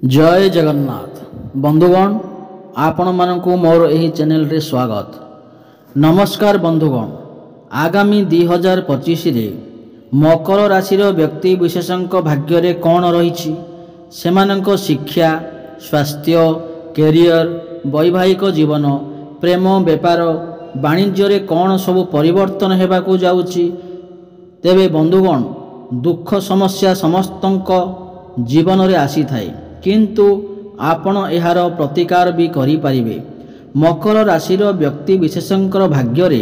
जय जगन्नाथ बंधुगण आपण मानकु मोर एही चैनल रे स्वागत। नमस्कार बंधुगण, आगामी 2025 रे मकर राशि व्यक्ति विशेषक भाग्य रे कौन रही सेमानक शिक्षा, स्वास्थ्य, कैरियर, वैवाहिक जीवन, प्रेम, व्यापार, वाणिज्य रे कौन सब परिवर्तन हेबाकु जाउची। तेबे बंधुगण, दुख समस्या समस्तंक जीवन रे आसी थाए, किंतु आपण एहार प्रतिकार भी करि परिबे। मकर राशिर व्यक्ति विशेषकर भाग्य रे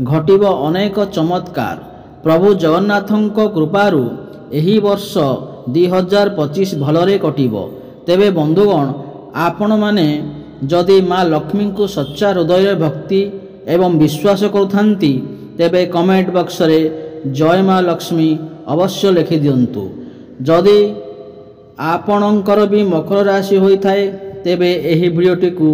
घटिब अनेक चमत्कार। प्रभु जगन्नाथंक कृपारु एही वर्ष 2025 भलरे कटिब। तेबे बंधुगण, आपण माने जदि माँ लक्ष्मी को सच्चा हृदय भक्ति एवं विश्वास करुथांती तेबे कमेंट बॉक्स रे जय माँ लक्ष्मी अवश्य लिखि दियंतु। जदि आपणकर भी मकर राशि होइथाए तेबे एही वीडियोटी को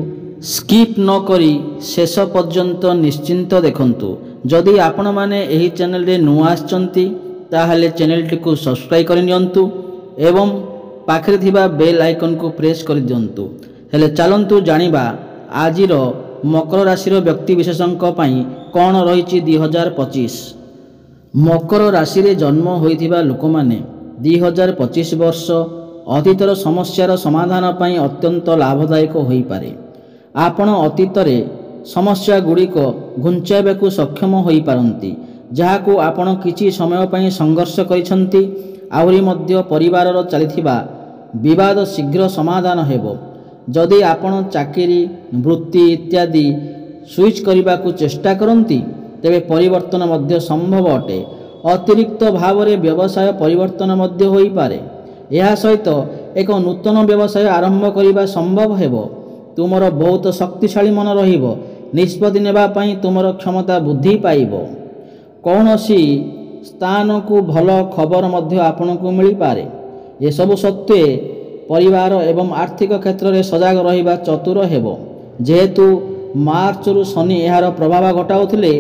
स्किप न करी शेष पर्यंत निश्चिंत देखंतु। जदि आपण माने एही चैनल रे नुआ आछंती ताहाले चैनल टी को सब्सक्राइब करि नियंतु एवं पाखरे थिबा बेल आइकन को प्रेस करि दियंतु। हेले चलंतु जानिबा आजिर मकर राशिर व्यक्ति विशेषक पई कोन रहिछि 2025। मकर राशि रे जन्म होइथिबा लोक माने 2025 वर्ष अतीतर समस्यार समाधान पाई अत्यंत लाभदायक होई पारे। आपण अतीत रे समस्या गुड़िक घुंचाइबाकू सक्षम होई पारंती, जहाकू आपण किछि समय पाई संघर्ष करिसंती। आहुरी मध्य परिवारर चलिथिबा विवाद शीघ्र समाधान हेबो। जदि आपण चाकरी, वृत्ति इत्यादि स्विच करबाकू चेष्टा करंती तेबे परिवर्तन मध्य संभव अटे। अतिरिक्त भाव रे व्यवसाय परिवर्तन मध्य होई पारे। यह सहित एक नूतन व्यवसाय आरंभ करने संभव हेबो। तुमर बहुत शक्तिशाली मन रहिबो। निष्पत्ति नेबा पई तुमर क्षमता बुद्धि पाइबो। कौनसी स्थान को भल खबर मध्य आपनकु मिली पारे। ये सब सत्वे परिवार एवं आर्थिक क्षेत्र में सजग रहिबा चतुर हेबो। जेहेतु मार्च रु शनि एहार प्रभाव घटाउथिले,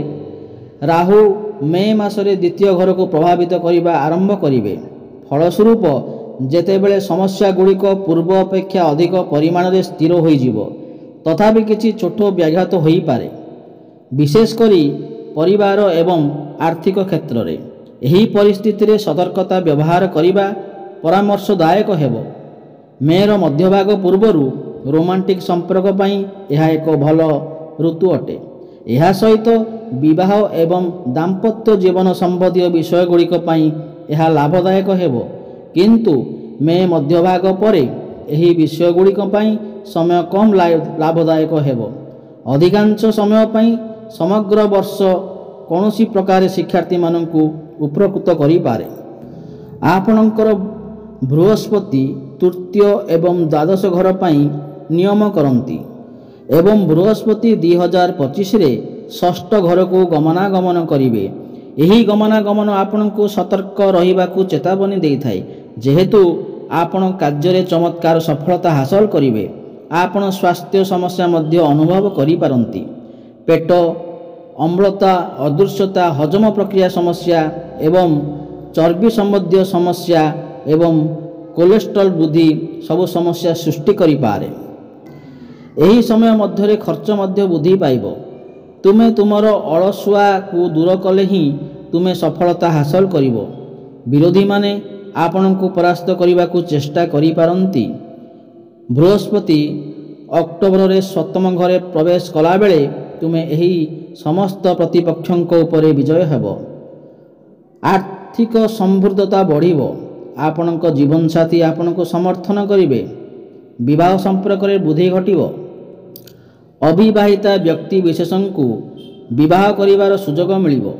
राहु मे मासरे द्वितीय घर को प्रभावित करने आरंभ करिवे। फलस्वरूप जेतेबेले समस्या गुड़िक पूर्व अपेक्षा अधिक परिमाण रे स्थिर होइजिवो, तथापि किछि छोट व्याघात होई पारे। विशेषकरी परिवार एवं आर्थिक क्षेत्र रे एही परिस्थिति रे सतर्कता व्यवहार करिबा परामर्शदायक हेबो। मेर मध्यभाग पूर्वरु रोमांटिक संपर्क पई एहा एक भल ऋतु अटे। एहा सहित विवाह एवं दाम्पत्य जीवन संबंधी विषय गुड़िक पई एहा लाभदायक हेबो, किंतु मे मध्यभाग परे एही विषय गुड़िक पई समय कम लाभदायक हेबो। अधिकांश समय पई समग्र वर्ष कौनसी प्रकार शिक्षार्थी माननकु उपकृत करि पारे। आपणकर बृहस्पति तृतीय एवं द्वादश घर पई नियम करंती एवं बृहस्पति 2025 रे षष्ठ घर को गमनागमन करिवे। एही गमनागमन आपनकु सतर्क रहिबाकू चेतावनी देइथाय। जेहेतु आपण कार्य चमत्कार सफलता हासिल करिवे, आपण स्वास्थ्य समस्या मध्य अनुभव करि पारंती। पेट, अम्लता, अदृश्यता, हजम प्रक्रिया समस्या एवं चर्बी संबंधी समस्या एवं कोलेस्ट्रॉल वृद्धि सब समस्या सृष्टि करि पारे। एही समय मध्य खर्च मध्य वृद्धि पाइबो। तुमे तुमर अलसुआ को दूर कले ही तुमे सफलता हासिल करिवो। विरोधी माने आपनकु परास्त करने को चेष्टा करि पारंती। बृहस्पति अक्टोबर रे सप्तम घरे प्रवेश कला बेले तुमे एही समस्त प्रतिपक्षंक उपरे विजय हेबो। आर्थिक समृद्धता बढ़िबो। आपनक जीवन साथी आपनकु समर्थन करिवे। विवाह संपर्क रे वृद्धि घटिबो। अविवाहिता व्यक्ति विशेषंकु विवाह करिवार सुजोग मिलिबो।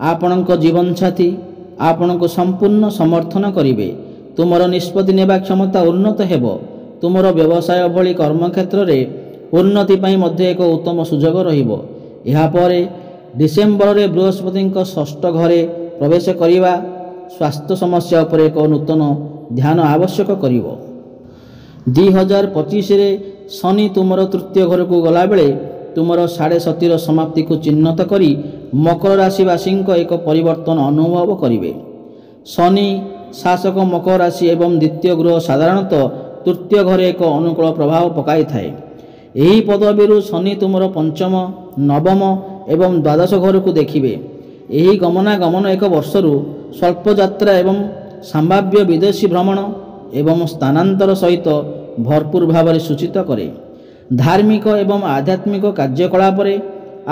आपनक जीवन साथी आपनकु संपूर्ण समर्थन करिवे। तुमर निष्पत्ति नेबा क्षमता उन्नत हेबो। तुमर व्यवसाय भली कर्म क्षेत्र रे उन्नति पई मध्य एक उत्तम सुजोग रहिबो। एहा परे डिसेम्बर रे बृहस्पतिक षष्ठ घरे प्रवेश करिवा स्वास्थ्य समस्या उपर एक नूतन ध्यान आवश्यक करिवो। 2025 रे शनि तुमर तृतीय घर को गला बेले तुमर साढ़े सतीर समाप्ति को चिन्हित करी मकर राशिवासी एक परिवर्तन अनुभव करिवे। शनि शासक मकर राशि एवं द्वितीय गृह साधारणतः ତୃତୀୟ ଘରେ ଏକ ଅନୁକୂଳ ପ୍ରଭାବ ପକାଇଥାଏ। ଏହି ପଦବୀରୁ ଶନି ତୁମର ପଞ୍ଚମ, ନବମ ଏବଂ ଦ୍ୱାଦଶ ଘରକୁ ଦେଖିବେ। ଏହି ଗମନାଗମନ ଏକ ବର୍ଷରୁ ସ୍ୱଳ୍ପ ଯାତ୍ରା ଏବଂ ସମ୍ଭାବ୍ୟ ବିଦେଶୀ ଭ୍ରମଣ ଏବଂ ସ୍ଥାନାନ୍ତର ସହିତ ଭରପୁର ଭାବରେ ସୂଚିତ କରେ। ଧାର୍ମିକ ଏବଂ ଆଧ୍ୟାତ୍ମିକ କାର୍ଯ୍ୟକଳାପରେ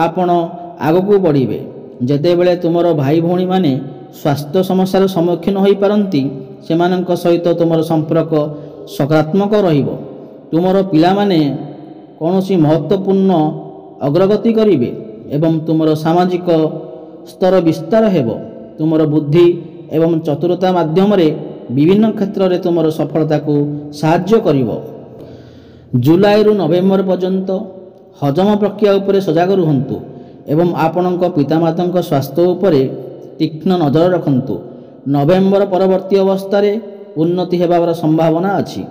ଆପଣ ଆଗକୁ ବଢ଼ିବେ। ଯେତେବେଳେ ତୁମର ଭାଇ ଭଉଣୀମାନେ ସ୍ୱାସ୍ଥ୍ୟ ସମସ୍ୟାର ସମ୍ମୁଖୀନ ହୋଇପାରନ୍ତି, ସେମାନଙ୍କ ସହିତ ତୁମର ସମ୍ପର୍କ ସକାରାତ୍ମକ ରହିବ। ତୁମର ପିଲାମାନେ କୌଣସି ମହତ୍ତ୍ୱପୂର୍ଣ୍ଣ ଅଗ୍ରଗତି କରିବେ ଏବଂ ତୁମର ସାମାଜିକ ସ୍ତର ବିସ୍ତାର ହେବ। ତୁମର ବୁଦ୍ଧି ଏବଂ ଚତୁରତା ମାଧ୍ୟମରେ ବିଭିନ୍ନ କ୍ଷେତ୍ରରେ ତୁମର ସଫଳତାକୁ ସାହାଯ୍ୟ କରିବ। ଜୁଲାଇରୁ ନଭେମ୍ବର ପର୍ଯ୍ୟନ୍ତ ହଜମ ପ୍ରକ୍ରିୟା ଉପରେ ସଜାଗ ରୁହନ୍ତୁ ଏବଂ ଆପଣଙ୍କ ପିତାମାତାଙ୍କ ସ୍ୱାସ୍ଥ୍ୟ ଉପରେ ତୀକ୍ଷ୍ଣ ନଜର ରଖନ୍ତୁ। ନଭେମ୍ବର ପରବର୍ତ୍ତୀ ଅବସ୍ଥାରେ ଉନ୍ନତି ହେବାର ସମ୍ଭାବନା ଅଛି।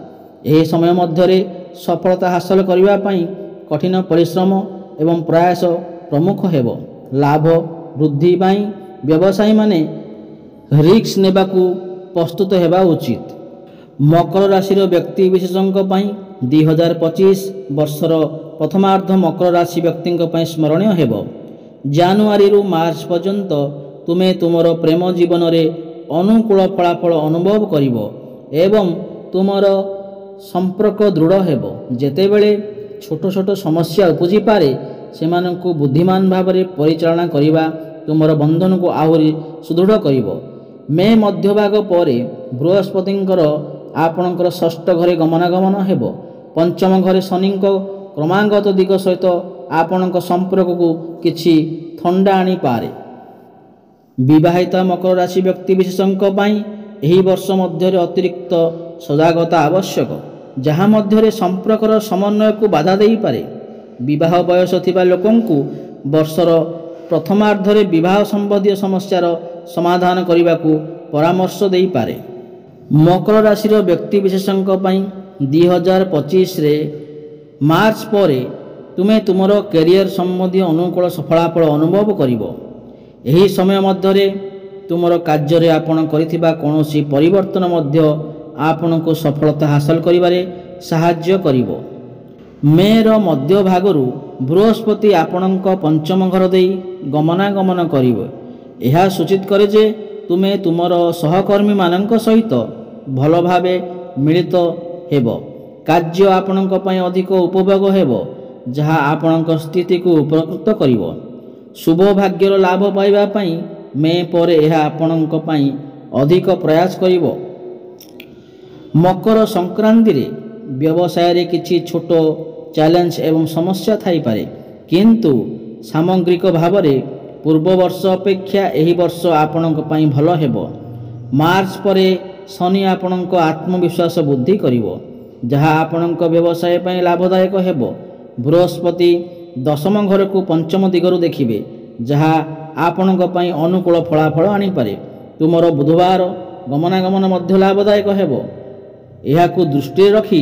ଏହି ସମୟ ମଧ୍ୟରେ ସଫଳତା ହାସଲ କରିବା ପାଇଁ କଠିନ ପରିଶ୍ରମ ଏବଂ ପ୍ରୟାସ ପ୍ରମୁଖ ହେବ। ଲାଭ ବୃଦ୍ଧି ପାଇଁ ବ୍ୟବସାୟୀମାନେ ରିସ୍କ ନେବାକୁ ପ୍ରସ୍ତୁତ ହେବା ଉଚିତ। ମକର ରାଶିର ବ୍ୟକ୍ତିବିଶେଷଙ୍କ ପାଇଁ 2025 ବର୍ଷର ପ୍ରଥମାର୍ଦ୍ଧ ମକର ରାଶି ବ୍ୟକ୍ତିଙ୍କ ପାଇଁ ସ୍ମରଣୀୟ ହେବ। ଜାନୁଆରୀରୁ ମାର୍ଚ୍ଚ ପର୍ଯ୍ୟନ୍ତ ତୁମେ ତୁମର ପ୍ରେମ ଜୀବନରେ ଅନୁକୂଳ ଫଳାଫଳ ଅନୁଭବ କରିବ ଏବଂ ତୁମର ସମ୍ପର୍କ ଦୃଢ଼ ହେବ। ଯେତେବେଳେ ଛୋଟ ଛୋଟ ସମସ୍ୟା ଉପୁଜିପାରେ, ସେମାନଙ୍କୁ ବୁଦ୍ଧିମାନ ଭାବରେ ପରିଚାଳନା କରିବା ତୁମର ବନ୍ଧନକୁ ଆହୁରି ସୁଦୃଢ଼ କରିବ। ମେ ମଧ୍ୟଭାଗ ପରେ ବୃହସ୍ପତିଙ୍କର ଆପଣଙ୍କର ଷଷ୍ଠ ଘରେ ଗମନାଗମନ ହେବ। ପଞ୍ଚମ ଘରେ ଶନିଙ୍କ କ୍ରମାଗତ ଦିଗ ସହିତ ଆପଣଙ୍କ ସମ୍ପର୍କକୁ କିଛି ଥଣ୍ଡା ଆଣିପାରେ। ବିବାହିତା ମକର ରାଶି ବ୍ୟକ୍ତିବିଶେଷଙ୍କ ପାଇଁ ଏହି ବର୍ଷ ମଧ୍ୟରେ ଅତିରିକ୍ତ ସଜାଗତା ଆବଶ୍ୟକ, ଯାହା ମଧ୍ୟରେ ସମ୍ପର୍କର ସମନ୍ୱୟକୁ ବାଧା ଦେଇପାରେ। ବିବାହ ବୟସ ଥିବା ଲୋକଙ୍କୁ ବର୍ଷର ପ୍ରଥମାର୍ଦ୍ଧରେ ବିବାହ ସମ୍ବନ୍ଧୀୟ ସମସ୍ୟାର ସମାଧାନ କରିବାକୁ ପରାମର୍ଶ ଦେଇପାରେ। ମକର ରାଶିର ବ୍ୟକ୍ତିବିଶେଷଙ୍କ ପାଇଁ 2025ରେ ମାର୍ଚ୍ଚ ପରେ ତୁମେ ତୁମର କ୍ୟାରିୟର ସମ୍ବନ୍ଧୀୟ ଅନୁକୂଳ ଫଳାଫଳ ଅନୁଭବ କରିବ। ଏହି ସମୟ ମଧ୍ୟରେ ତୁମର କାର୍ଯ୍ୟରେ ଆପଣ କରିଥିବା କୌଣସି ପରିବର୍ତ୍ତନ ମଧ୍ୟ ଆପଣଙ୍କୁ ସଫଳତା ହାସଲ କରିବାରେ ସାହାଯ୍ୟ କରିବ। ମେ'ର ମଧ୍ୟଭାଗରୁ ବୃହସ୍ପତି ଆପଣଙ୍କ ପଞ୍ଚମ ଘର ଦେଇ ଗମନାଗମନ କରିବେ। ଏହା ସୂଚିତ କରେ ଯେ ତୁମେ ତୁମର ସହକର୍ମୀମାନଙ୍କ ସହିତ ଭଲ ଭାବେ ମିଳିତ ହେବ। କାର୍ଯ୍ୟ ଆପଣଙ୍କ ପାଇଁ ଅଧିକ ଉପଭୋଗ ହେବ, ଯାହା ଆପଣଙ୍କ ସ୍ଥିତିକୁ ଉପକୃତ କରିବ। ଶୁଭ ଭାଗ୍ୟର ଲାଭ ପାଇବା ପାଇଁ ମେ ପରେ ଏହା ଆପଣଙ୍କ ପାଇଁ ଅଧିକ ପ୍ରୟାସ କରିବ। ମକର ସଂକ୍ରାନ୍ତିରେ ବ୍ୟବସାୟରେ କିଛି ଛୋଟ ଚ୍ୟାଲେଞ୍ଜ ଏବଂ ସମସ୍ୟା ଥାଇପାରେ, କିନ୍ତୁ ସାମଗ୍ରିକ ଭାବରେ ପୂର୍ବ ବର୍ଷ ଅପେକ୍ଷା ଏହି ବର୍ଷ ଆପଣଙ୍କ ପାଇଁ ଭଲ ହେବ। ମାର୍ଚ୍ଚ ପରେ ଶନି ଆପଣଙ୍କ ଆତ୍ମବିଶ୍ୱାସ ବୃଦ୍ଧି କରିବ, ଯାହା ଆପଣଙ୍କ ବ୍ୟବସାୟ ପାଇଁ ଲାଭଦାୟକ ହେବ। ବୃହସ୍ପତି ଦଶମ ଘରକୁ ପଞ୍ଚମ ଦିଗରୁ ଦେଖିବେ, ଯାହା ଆପଣଙ୍କ ପାଇଁ ଅନୁକୂଳ ଫଳାଫଳ ଆଣିପାରେ। ତୁମର ବୁଧବାର ଗମନାଗମନ ମଧ୍ୟ ଲାଭଦାୟକ ହେବ। ଏହାକୁ ଦୃଷ୍ଟିରେ ରଖି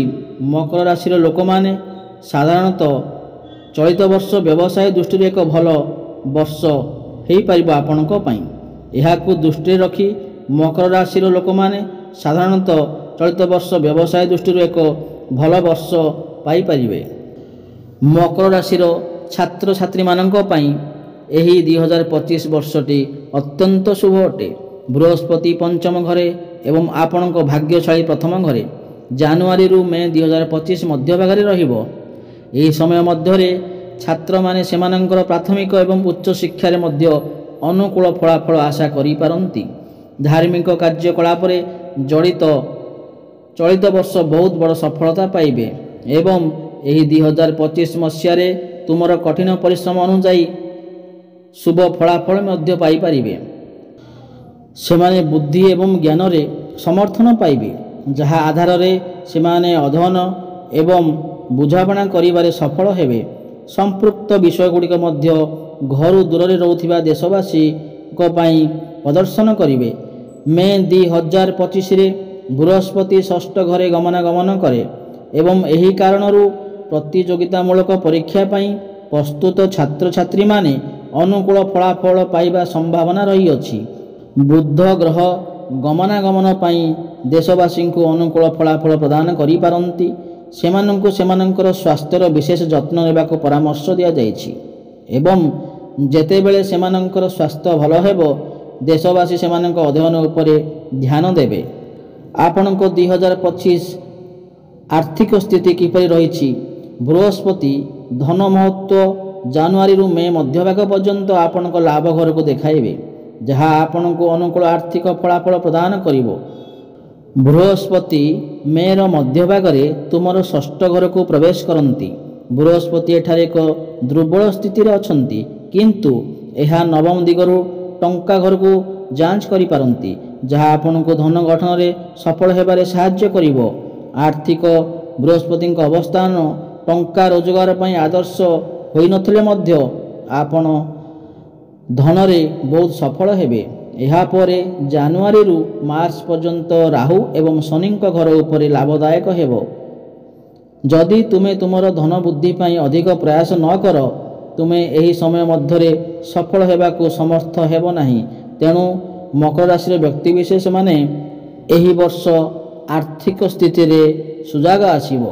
ମକର ରାଶିର ଲୋକମାନେ ସାଧାରଣତଃ ଚଳିତ ବର୍ଷ ବ୍ୟବସାୟ ଦୃଷ୍ଟିରୁ ଏକ ଭଲ ବର୍ଷ ହୋଇପାରିବ ଆପଣଙ୍କ ପାଇଁ। ଏହାକୁ ଦୃଷ୍ଟିରେ ରଖି ମକର ରାଶିର ଲୋକମାନେ ସାଧାରଣତଃ ଚଳିତ ବର୍ଷ ବ୍ୟବସାୟ ଦୃଷ୍ଟିରୁ ଏକ ଭଲ ବର୍ଷ ପାଇପାରିବେ। ମକର ରାଶିର ଛାତ୍ରଛାତ୍ରୀମାନଙ୍କ ପାଇଁ ଏହି 2025 ବର୍ଷଟି ଅତ୍ୟନ୍ତ ଶୁଭ ଅଟେ। ବୃହସ୍ପତି ପଞ୍ଚମ ଘରେ ଏବଂ ଆପଣଙ୍କ ଭାଗ୍ୟଶାଳୀ ପ୍ରଥମ ଘରେ ଜାନୁଆରୀରୁ ମେ 2025 ମଧ୍ୟଭାଗରେ ରହିବ। ଏହି ସମୟ ମଧ୍ୟରେ ଛାତ୍ରମାନେ ସେମାନଙ୍କର ପ୍ରାଥମିକ ଏବଂ ଉଚ୍ଚ ଶିକ୍ଷାରେ ମଧ୍ୟ ଅନୁକୂଳ ଫଳାଫଳ ଆଶା କରିପାରନ୍ତି। ଧାର୍ମିକ କାର୍ଯ୍ୟକଳାପରେ ଜଡ଼ିତ ଚଳିତ ବର୍ଷ ବହୁତ ବଡ଼ ସଫଳତା ପାଇବେ ଏବଂ ଏହି 2025 ମସିହାରେ ତୁମର କଠିନ ପରିଶ୍ରମ ଅନୁଯାୟୀ ଶୁଭ ଫଳାଫଳ ମଧ୍ୟ ପାଇପାରିବେ। ସେମାନେ ବୁଦ୍ଧି ଏବଂ ଜ୍ଞାନରେ ସମର୍ଥନ ପାଇବେ, ଯାହା ଆଧାରରେ ସେମାନେ ଅଧ୍ୟୟନ ଏବଂ ବୁଝାମଣା କରିବାରେ ସଫଳ ହେବେ। ସମ୍ପୃକ୍ତ ବିଷୟଗୁଡ଼ିକ ମଧ୍ୟ ଘରୁ ଦୂରରେ ରହୁଥିବା ଦେଶବାସୀଙ୍କ ପାଇଁ ପ୍ରଦର୍ଶନ କରିବେ। ମେ 2025ରେ ବୃହସ୍ପତି ଷଷ୍ଠ ଘରେ ଗମନାଗମନ କରେ ଏବଂ ଏହି କାରଣରୁ ପ୍ରତିଯୋଗିତାମୂଳକ ପରୀକ୍ଷା ପାଇଁ ପ୍ରସ୍ତୁତ ଛାତ୍ରଛାତ୍ରୀମାନେ ଅନୁକୂଳ ଫଳାଫଳ ପାଇବା ସମ୍ଭାବନା ରହିଅଛି। ବୁଧ ଗ୍ରହ ଗମନାଗମନ ପାଇଁ ଦେଶବାସୀଙ୍କୁ ଅନୁକୂଳ ଫଳାଫଳ ପ୍ରଦାନ କରିପାରନ୍ତି। ସେମାନଙ୍କୁ ସେମାନଙ୍କର ସ୍ୱାସ୍ଥ୍ୟର ବିଶେଷ ଯତ୍ନ ନେବାକୁ ପରାମର୍ଶ ଦିଆଯାଇଛି ଏବଂ ଯେତେବେଳେ ସେମାନଙ୍କର ସ୍ୱାସ୍ଥ୍ୟ ଭଲ ହେବ ଦେଶବାସୀ ସେମାନଙ୍କ ଅଧ୍ୟୟନ ଉପରେ ଧ୍ୟାନ ଦେବେ। ଆପଣଙ୍କ 2025 ଆର୍ଥିକ ସ୍ଥିତି କିପରି ରହିଛି? ବୃହସ୍ପତି ଧନ ମହତ୍ତ୍ୱ ଜାନୁଆରୀରୁ ମେ ମଧ୍ୟଭାଗ ପର୍ଯ୍ୟନ୍ତ ଆପଣଙ୍କ ଲାଭ ଘରକୁ ଦେଖାଇବେ, ଯାହା ଆପଣଙ୍କୁ ଅନୁକୂଳ ଆର୍ଥିକ ଫଳାଫଳ ପ୍ରଦାନ କରିବ। ବୃହସ୍ପତି ମେର ମଧ୍ୟଭାଗରେ ତୁମର ଷଷ୍ଠ ଘରକୁ ପ୍ରବେଶ କରନ୍ତି। ବୃହସ୍ପତି ଏଠାରେ ଏକ ଦୁର୍ବଳ ସ୍ଥିତିରେ ଅଛନ୍ତି, କିନ୍ତୁ ଏହା ନବମ ଦିଗରୁ ଟଙ୍କା ଘରକୁ ଯାଞ୍ଚ କରିପାରନ୍ତି, ଯାହା ଆପଣଙ୍କୁ ଧନ ଗଠନରେ ସଫଳ ହେବାରେ ସାହାଯ୍ୟ କରିବ। ଆର୍ଥିକ ବୃହସ୍ପତିଙ୍କ ଅବସ୍ଥାନ ଟଙ୍କା ରୋଜଗାର ପାଇଁ ଆଦର୍ଶ ହୋଇନଥିଲେ ମଧ୍ୟ ଆପଣ ଧନରେ ବହୁତ ସଫଳ ହେବେ। ଏହାପରେ ଜାନୁଆରୀରୁ ମାର୍ଚ୍ଚ ପର୍ଯ୍ୟନ୍ତ ରାହୁ ଏବଂ ଶନିଙ୍କ ଘର ଉପରେ ଲାଭଦାୟକ ହେବ। ଯଦି ତୁମେ ତୁମର ଧନ ବୃଦ୍ଧି ପାଇଁ ଅଧିକ ପ୍ରୟାସ ନ କର ତୁମେ ଏହି ସମୟ ମଧ୍ୟରେ ସଫଳ ହେବାକୁ ସମର୍ଥ ହେବ ନାହିଁ। ତେଣୁ ମକର ରାଶିର ବ୍ୟକ୍ତିବିଶେଷମାନେ ଏହି ବର୍ଷ ଆର୍ଥିକ ସ୍ଥିତିରେ ସୁଯାଗ ଆସିବ।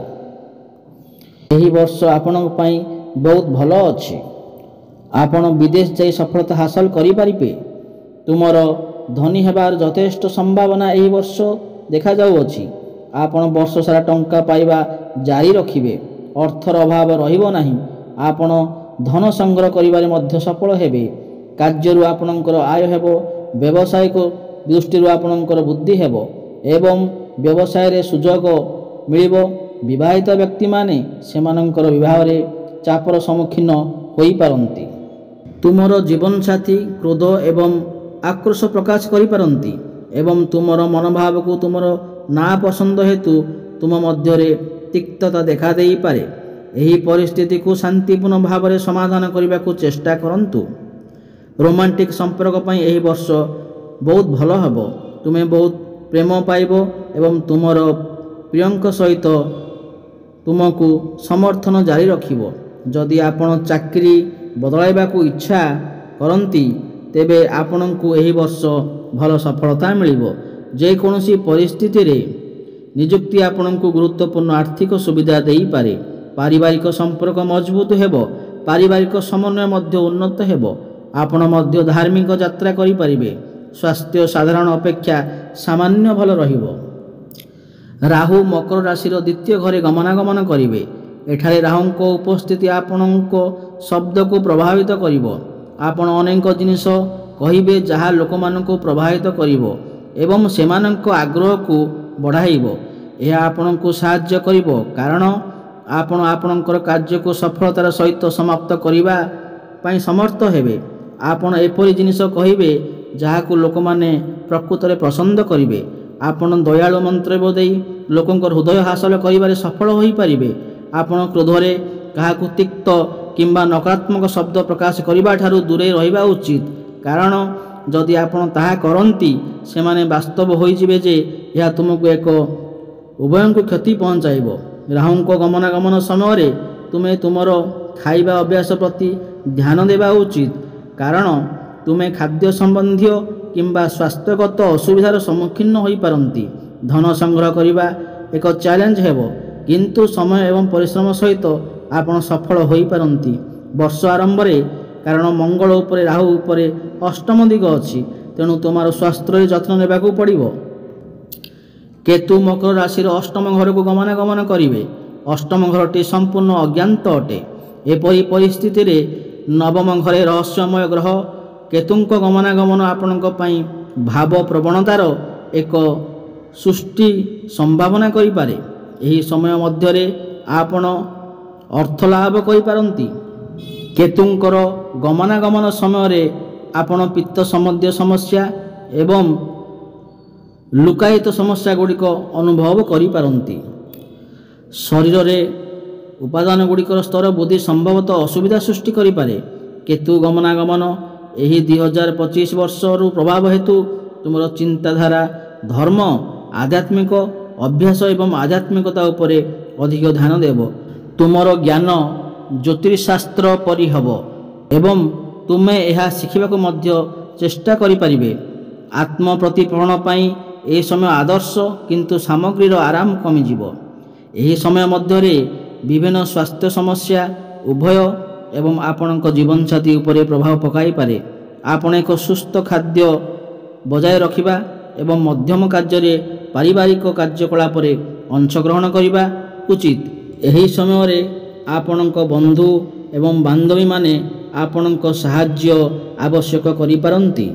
ଏହି ବର୍ଷ ଆପଣଙ୍କ ପାଇଁ ବହୁତ ଭଲ ଅଛି। ଆପଣ ବିଦେଶ ଯାଇ ସଫଳତା ହାସଲ କରିପାରିବେ। ତୁମର ଧନୀ ହେବାର ଯଥେଷ୍ଟ ସମ୍ଭାବନା ଏହି ବର୍ଷ ଦେଖାଯାଉଅଛି। ଆପଣ ବର୍ଷ ସାରା ଟଙ୍କା ପାଇବା ଜାରି ରଖିବେ। ଅର୍ଥର ଅଭାବ ରହିବ ନାହିଁ। ଆପଣ ଧନ ସଂଗ୍ରହ କରିବାରେ ମଧ୍ୟ ସଫଳ ହେବେ। କାର୍ଯ୍ୟରୁ ଆପଣଙ୍କର ଆୟ ହେବ। ବ୍ୟବସାୟିକ ଦୃଷ୍ଟିରୁ ଆପଣଙ୍କର ବୃଦ୍ଧି ହେବ ଏବଂ ବ୍ୟବସାୟରେ ସୁଯୋଗ ମିଳିବ। ବିବାହିତ ବ୍ୟକ୍ତିମାନେ ସେମାନଙ୍କର ବିବାହରେ ଚାପର ସମ୍ମୁଖୀନ ହୋଇପାରନ୍ତି। ତୁମର ଜୀବନସାଥୀ କ୍ରୋଧ ଏବଂ ଆକ୍ରୋଶ ପ୍ରକାଶ କରିପାରନ୍ତି ଏବଂ ତୁମର ମନୋଭାବକୁ ତୁମର ନାପସନ୍ଦ ହେତୁ ତୁମ ମଧ୍ୟରେ ତିକ୍ତତା ଦେଖାଦେଇପାରେ। ଏହି ପରିସ୍ଥିତିକୁ ଶାନ୍ତିପୂର୍ଣ୍ଣ ଭାବରେ ସମାଧାନ କରିବାକୁ ଚେଷ୍ଟା କରନ୍ତୁ। ରୋମାଣ୍ଟିକ୍ ସମ୍ପର୍କ ପାଇଁ ଏହି ବର୍ଷ ବହୁତ ଭଲ ହେବ। ତୁମେ ବହୁତ ପ୍ରେମ ପାଇବ ଏବଂ ତୁମର ପ୍ରିୟଙ୍କ ସହିତ ତୁମକୁ ସମର୍ଥନ ଜାରି ରଖିବ। ଯଦି ଆପଣ ଚାକିରି ବଦଳାଇବାକୁ ଇଚ୍ଛା କରନ୍ତି ତେବେ ଆପଣଙ୍କୁ ଏହି ବର୍ଷ ଭଲ ସଫଳତା ମିଳିବ। ଯେକୌଣସି ପରିସ୍ଥିତିରେ ନିଯୁକ୍ତି ଆପଣଙ୍କୁ ଗୁରୁତ୍ୱପୂର୍ଣ୍ଣ ଆର୍ଥିକ ସୁବିଧା ଦେଇପାରେ। ପାରିବାରିକ ସମ୍ପର୍କ ମଜବୁତ ହେବ। ପାରିବାରିକ ସମନ୍ୱୟ ମଧ୍ୟ ଉନ୍ନତ ହେବ। ଆପଣ ମଧ୍ୟ ଧାର୍ମିକ ଯାତ୍ରା କରିପାରିବେ। ସ୍ୱାସ୍ଥ୍ୟ ସାଧାରଣ ଅପେକ୍ଷା ସାମାନ୍ୟ ଭଲ ରହିବ। ରାହୁ ମକର ରାଶିର ଦ୍ୱିତୀୟ ଘରେ ଗମନାଗମନ କରିବେ। ଏଠାରେ ରାହୁଙ୍କ ଉପସ୍ଥିତି ଆପଣଙ୍କ ଶବ୍ଦକୁ ପ୍ରଭାବିତ କରିବ। ଆପଣ ଅନେକ ଜିନିଷ କହିବେ ଯାହା ଲୋକମାନଙ୍କୁ ପ୍ରଭାବିତ କରିବ ଏବଂ ସେମାନଙ୍କ ଆଗ୍ରହକୁ ବଢ଼ାଇବ। ଏହା ଆପଣଙ୍କୁ ସାହାଯ୍ୟ କରିବ କାରଣ ଆପଣ ଆପଣଙ୍କର କାର୍ଯ୍ୟକୁ ସଫଳତାର ସହିତ ସମାପ୍ତ କରିବା ପାଇଁ ସମର୍ଥ ହେବେ। ଆପଣ ଏପରି ଜିନିଷ କହିବେ ଯାହାକୁ ଲୋକମାନେ ପ୍ରକୃତରେ ପସନ୍ଦ କରିବେ। ଆପଣ ଦୟାଳୁ ମନ୍ତବ୍ୟ ଦେଇ ଲୋକଙ୍କର ହୃଦୟ ହାସଲ କରିବାରେ ସଫଳ ହୋଇପାରିବେ। ଆପଣ କ୍ରୋଧରେ କାହାକୁ ତିକ୍ତ କିମ୍ବା ନକାରାତ୍ମକ ଶବ୍ଦ ପ୍ରକାଶ କରିବା ଠାରୁ ଦୂରେଇ ରହିବା ଉଚିତ, କାରଣ ଯଦି ଆପଣ ତାହା କରନ୍ତି ସେମାନେ ବାସ୍ତବ ହୋଇଯିବେ ଯେ ଏହା ତୁମକୁ ଏକ ଉଭୟଙ୍କୁ କ୍ଷତି ପହଞ୍ଚାଇବ। ରାହୁଙ୍କ ଗମନାଗମନ ସମୟରେ ତୁମେ ତୁମର ଖାଇବା ଅଭ୍ୟାସ ପ୍ରତି ଧ୍ୟାନ ଦେବା ଉଚିତ, କାରଣ ତୁମେ ଖାଦ୍ୟ ସମ୍ବନ୍ଧୀୟ କିମ୍ବା ସ୍ୱାସ୍ଥ୍ୟଗତ ଅସୁବିଧାର ସମ୍ମୁଖୀନ ହୋଇପାରନ୍ତି। ଧନ ସଂଗ୍ରହ କରିବା ଏକ ଚ୍ୟାଲେଞ୍ଜ ହେବ, କିନ୍ତୁ ସମୟ ଏବଂ ପରିଶ୍ରମ ସହିତ ଆପଣ ସଫଳ ହୋଇପାରନ୍ତି। ବର୍ଷ ଆରମ୍ଭରେ କାରଣ ମଙ୍ଗଳ ଉପରେ ରାହୁ ଉପରେ ଅଷ୍ଟମ ଦିଗ ଅଛି, ତେଣୁ ତୁମର ସ୍ୱାସ୍ଥ୍ୟର ଯତ୍ନ ନେବାକୁ ପଡ଼ିବ। କେତୁ ମକର ରାଶିର ଅଷ୍ଟମ ଘରକୁ ଗମନାଗମନ କରିବେ। ଅଷ୍ଟମ ଘରଟି ସମ୍ପୂର୍ଣ୍ଣ ଅଜ୍ଞାତ ଅଟେ। ଏପରି ପରିସ୍ଥିତିରେ ନବମ ଘରେ ରହସ୍ୟମୟ ଗ୍ରହ କେତୁଙ୍କ ଗମନାଗମନ ଆପଣଙ୍କ ପାଇଁ ଭାବ ପ୍ରବଣତାର ଏକ ସୃଷ୍ଟି ସମ୍ଭାବନା କରିପାରେ। ଏହି ସମୟ ମଧ୍ୟରେ ଆପଣ ଅର୍ଥ ଲାଭ କରିପାରନ୍ତି। କେତୁଙ୍କର ଗମନାଗମନ ସମୟରେ ଆପଣ ପିତ୍ତ ସମ୍ବନ୍ଧୀୟ ସମସ୍ୟା ଏବଂ ଲୁକାୟିତ ସମସ୍ୟା ଗୁଡ଼ିକ ଅନୁଭବ କରିପାରନ୍ତି। ଶରୀରରେ ଉପାଦାନ ଗୁଡ଼ିକର ସ୍ତର ବୃଦ୍ଧି ସମ୍ଭବତଃ ଅସୁବିଧା ସୃଷ୍ଟି କରିପାରେ। କେତୁ ଗମନାଗମନ ଏହି 2025 ବର୍ଷରୁ ପ୍ରଭାବ ହେତୁ ତୁମର ଚିନ୍ତାଧାରା ଧର୍ମ, ଆଧ୍ୟାତ୍ମିକ ଅଭ୍ୟାସ ଏବଂ ଆଧ୍ୟାତ୍ମିକତା ଉପରେ ଅଧିକ ଧ୍ୟାନ ଦେବ। ତୁମର ଜ୍ଞାନ ଜ୍ୟୋତିଷଶାସ୍ତ୍ର ପରି ହେବ ଏବଂ ତୁମେ ଏହା ଶିଖିବାକୁ ମଧ୍ୟ ଚେଷ୍ଟା କରିପାରିବେ। आत्मप्रतिफलन पाई यह समय आदर्श किंतु सामग्रीर आराम कमिजिव। यही समय मध्य विभिन्न स्वास्थ्य समस्या उभय एवं आपणक जीवनसाथी उपरे प्रभाव पकाई पारे। आपण एक सुस्थ खाद्य बजाय रखिबा एवं मध्यम कार्य पारिवारिक कार्यकलाप अंशग्रहण करने उचित। यही समय आपणक बंधु एवं बांधवी माने आपणक साहाय्य आवश्यक करि पारंती।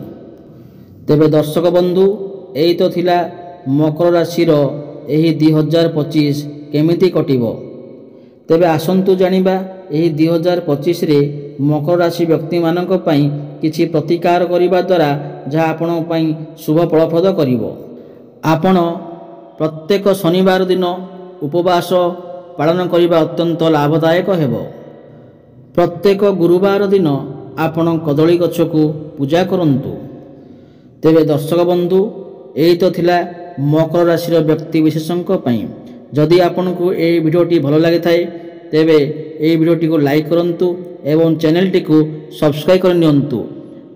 तेबे दर्शक बंधु यही तो थिला मकर राशि यही 2025 केमिति कटिबो। तेबे आसंतु जानिबा यही 2025 रे मकर राशि व्यक्ति मानक पई किछि प्रतिकार करिबा द्वारा जहाँ आपण पई शुभ फलप्रद करिवो। आपण प्रत्येक शनिवार दिन उपवास पालन करिबा अत्यंत लाभदायक हेबो। प्रत्येक गुरुवार दिन आपण कदली गछ को पूजा करंतु। तेबे दर्शक बंधु यही तो थिला मकर राशि व्यक्ति विशेषज्ञ पई। जदि आपन को ये वीडियोटी भल लगी थाए तेबे ये वीडियोटी को लाइक करंतु एवं चैनलटी को सब्सक्राइब कर नियंतु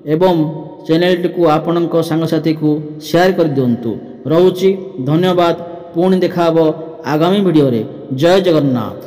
एवं चैनलटी को आपणक सांगसाथी को शेयर कर दियंतु। रहुछि धन्यवाद। पुणी देखा आगामी वीडियो रे। जय जगन्नाथ।